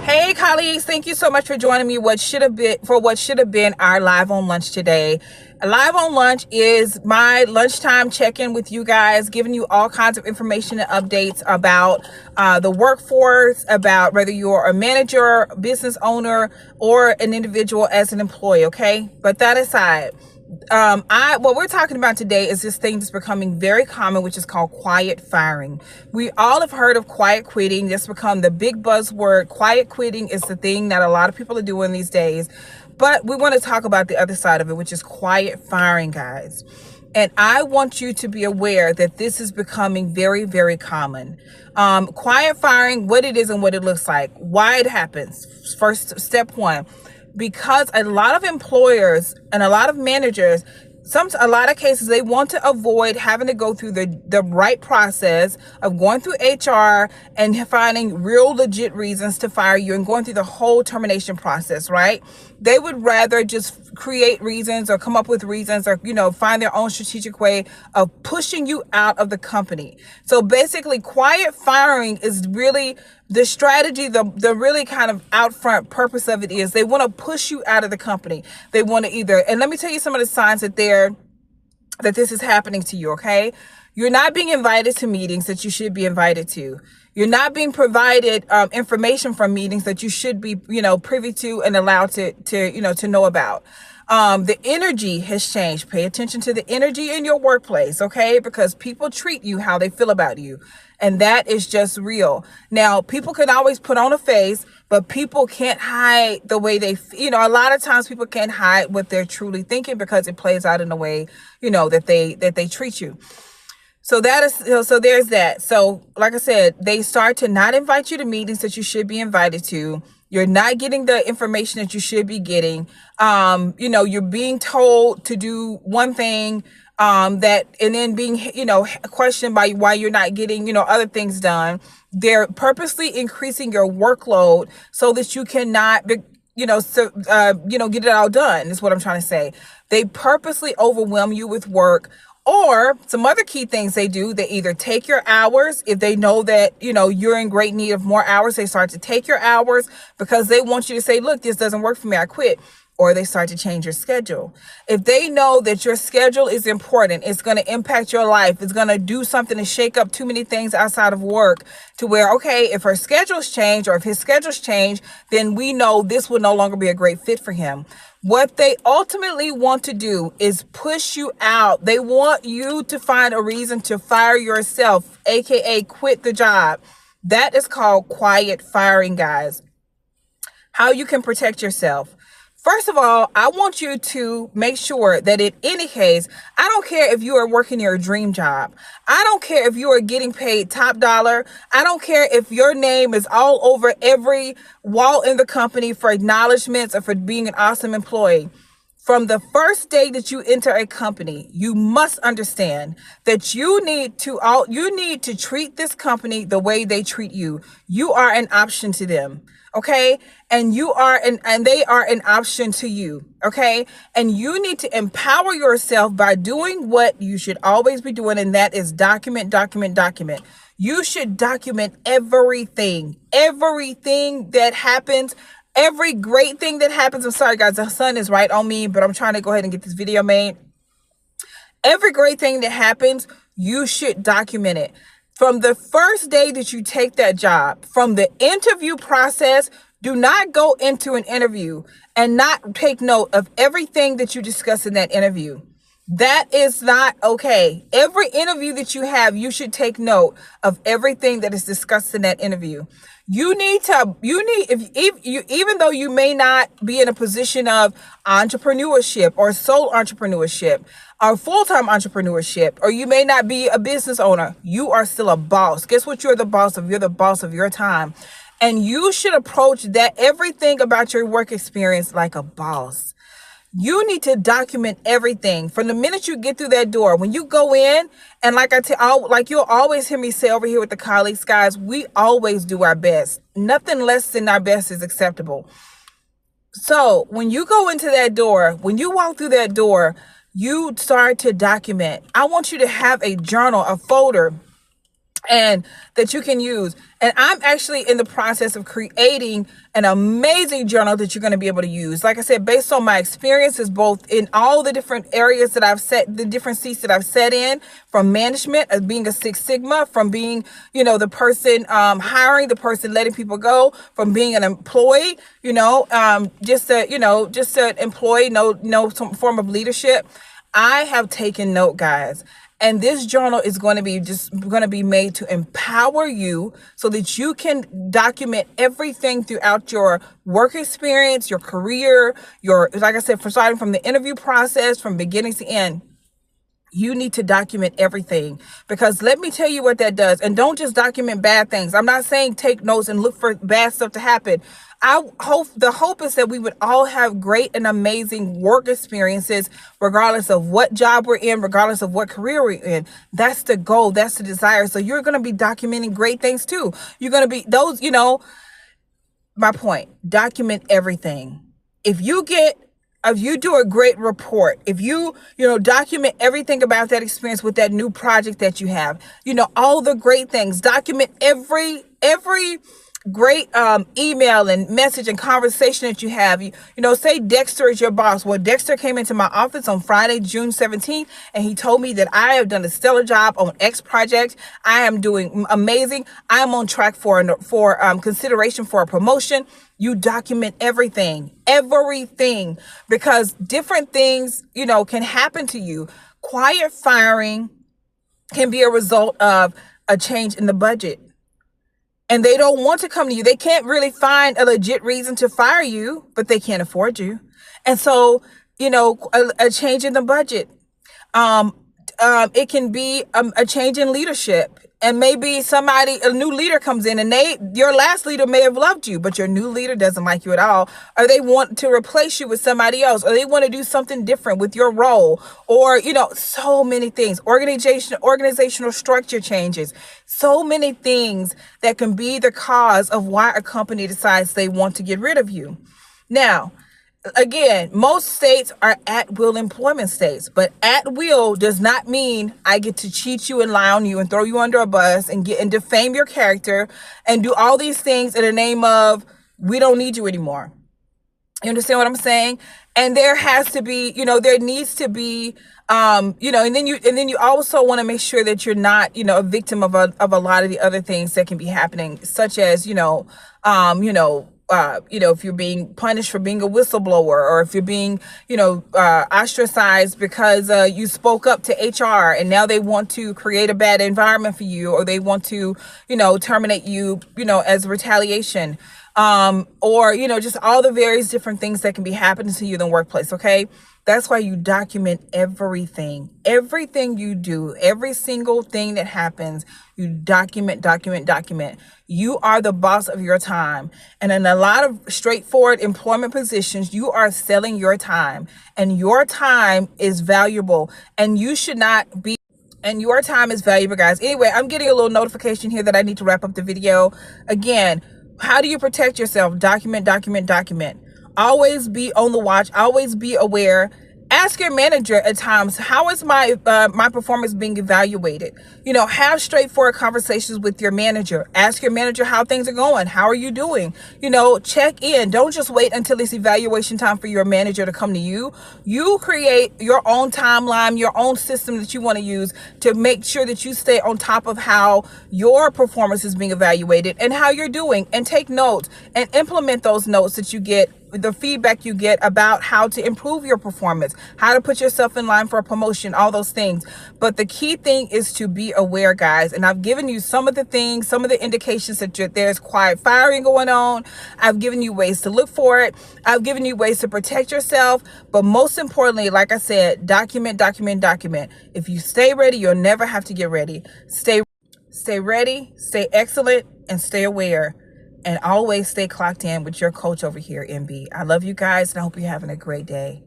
Hey colleagues, thank you so much for joining me what should have been our live on lunch today. Live on lunch is my lunchtime check-in with you guys, giving you all kinds of information and updates about the workforce, about whether you're a manager, business owner, or an individual as an employee, okay? But that aside, what we're talking about today is this thing that's becoming very common, which is called quiet firing. We all have heard of quiet quitting. That's become the big buzzword. Quiet quitting is the thing that a lot of people are doing these days. But we want to talk about the other side of it, which is quiet firing, guys. And I want you to be aware that this is becoming very, very common. Quiet firing, what it is and what it looks like, why it happens. First, step one. Because a lot of employers and a lot of managers, a lot of cases, they want to avoid having to go through the right process of going through HR and finding real legit reasons to fire you and going through the whole termination process, right? They would rather just create reasons or come up with reasons or, find their own strategic way of pushing you out of the company. So basically, quiet firing is really the strategy, the really kind of out front purpose of it is they want to push you out of the company. They want to and let me tell you some of the signs that this is happening to you, okay? You're not being invited to meetings that you should be invited to. You're not being provided information from meetings that you should be, privy to and allowed to know about. The energy has changed. Pay attention to the energy in your workplace, okay? Because people treat you how they feel about you. And that is just real. Now, people can always put on a face, but people can't hide the way they, a lot of times people can't hide what they're truly thinking because it plays out in a way, that they treat you. So there's that. So like I said, they start to not invite you to meetings that you should be invited to. You're not getting the information that you should be getting. You're being told to do one thing, and then being, questioned by why you're not getting, other things done. They're purposely increasing your workload so that you cannot get it all done is what I'm trying to say. They purposely overwhelm you with work. Or some other key things they do, they either take your hours. If they know that, you're in great need of more hours, they start to take your hours because they want you to say, look, this doesn't work for me, I quit. Or they start to change your schedule. If they know that your schedule is important, it's going to impact your life, it's going to do something to shake up too many things outside of work to where, okay, if her schedule's changed or if his schedule's changed, then we know this will no longer be a great fit for him. What they ultimately want to do is push you out. They want you to find a reason to fire yourself, aka quit the job. That is called quiet firing, guys. How you can protect yourself. First of all, I want you to make sure that in any case, I don't care if you are working your dream job. I don't care if you are getting paid top dollar. I don't care if your name is all over every wall in the company for acknowledgments or for being an awesome employee. From the first day that you enter a company, you must understand that you need to treat this company the way they treat you. You are an option to them. Okay. And they are an option to you. Okay. And you need to empower yourself by doing what you should always be doing. And that is document. You should document everything that happens, every great thing that happens. I'm sorry, guys, the sun is right on me, but I'm trying to go ahead and get this video made. Every great thing that happens, you should document it. From the first day that you take that job, from the interview process, do not go into an interview and not take note of everything that you discuss in that interview. That is not okay. Every interview that you have, you should take note of everything that is discussed in that interview. Even though you may not be in a position of entrepreneurship or sole entrepreneurship or full-time entrepreneurship, or you may not be a business owner, you are still a boss. Guess what? You're the boss of your time. And you should approach everything about your work experience like a boss. You need to document everything from the minute you get through that door. When you go in, and like you'll always hear me say over here with the colleagues, guys, we always do our best. Nothing less than our best is acceptable. So when you go into that door, when you walk through that door, you start to document. I want you to have a journal, a folder, and that you can use. And I'm actually in the process of creating an amazing journal that you're going to be able to use. Like I said, based on my experiences, both in all the different areas that I've set, the different seats that I've set in, from management, as being a Six Sigma, from being, the person hiring, the person letting people go, from being an employee, just an employee, no some form of leadership. I have taken note, guys. And this journal is going to be made to empower you so that you can document everything throughout your work experience, your career, like I said, starting from the interview process, from beginning to end. You need to document everything, because let me tell you what that does. And don't just document bad things. I'm not saying take notes and look for bad stuff to happen. The hope is that we would all have great and amazing work experiences, regardless of what job we're in, regardless of what career we're in. That's the goal. That's the desire. So you're going to be documenting great things too. You're going to be my point, document everything. If you do a great report, if you document everything about that experience with that new project that you have, all the great things, document every great email and message and conversation that you have. Say Dexter is your boss. Well, Dexter came into my office on Friday, June 17th, and he told me that I have done a stellar job on X project. I am doing amazing. I am on track for consideration for a promotion. You document everything, because different things, can happen to you. Quiet firing can be a result of a change in the budget. And they don't want to come to you. They can't really find a legit reason to fire you, but they can't afford you. And so, a change in the budget. It can be a change in leadership. And maybe a new leader comes in, and your last leader may have loved you, but your new leader doesn't like you at all. Or they want to replace you with somebody else, or they want to do something different with your role, or, so many things. Organizational structure changes. So many things that can be the cause of why a company decides they want to get rid of you. Now, again, most states are at-will employment states, but at-will does not mean I get to cheat you and lie on you and throw you under a bus and defame your character and do all these things in the name of, we don't need you anymore. You understand what I'm saying? And there has to be, there needs to be, and then you also want to make sure that you're not, a victim of a lot of the other things that can be happening, such as, if you're being punished for being a whistleblower, or if you're being, ostracized because you spoke up to HR and now they want to create a bad environment for you, or they want to, terminate you, as retaliation, or, just all the various different things that can be happening to you in the workplace. Okay. That's why you document everything you do, every single thing that happens. You document. You are the boss of your time. And in a lot of straightforward employment positions, you are selling your time, and your time is valuable, and you should not be. And your time is valuable, guys. Anyway, I'm getting a little notification here that I need to wrap up the video. Again, how do you protect yourself? Document. Always be on the watch. Always be aware. Ask your manager at times, how is my performance being evaluated? Have straightforward conversations with your manager. Ask your manager how things are going. How are you doing? Check in. Don't just wait until it's evaluation time for your manager to come to you. You create your own timeline, your own system that you want to use to make sure that you stay on top of how your performance is being evaluated and how you're doing, and take notes and implement those notes that you get, the feedback you get about how to improve your performance, how to put yourself in line for a promotion, all those things. But the key thing is to be aware, guys. And I've given you some of the things, some of the indications that there's quiet firing going on. I've given you ways to look for it. I've given you ways to protect yourself. But most importantly, like I said, document. If you stay ready, you'll never have to get ready. Stay ready, stay excellent, and stay aware. And always stay clocked in with your coach over here, MB. I love you guys, and I hope you're having a great day.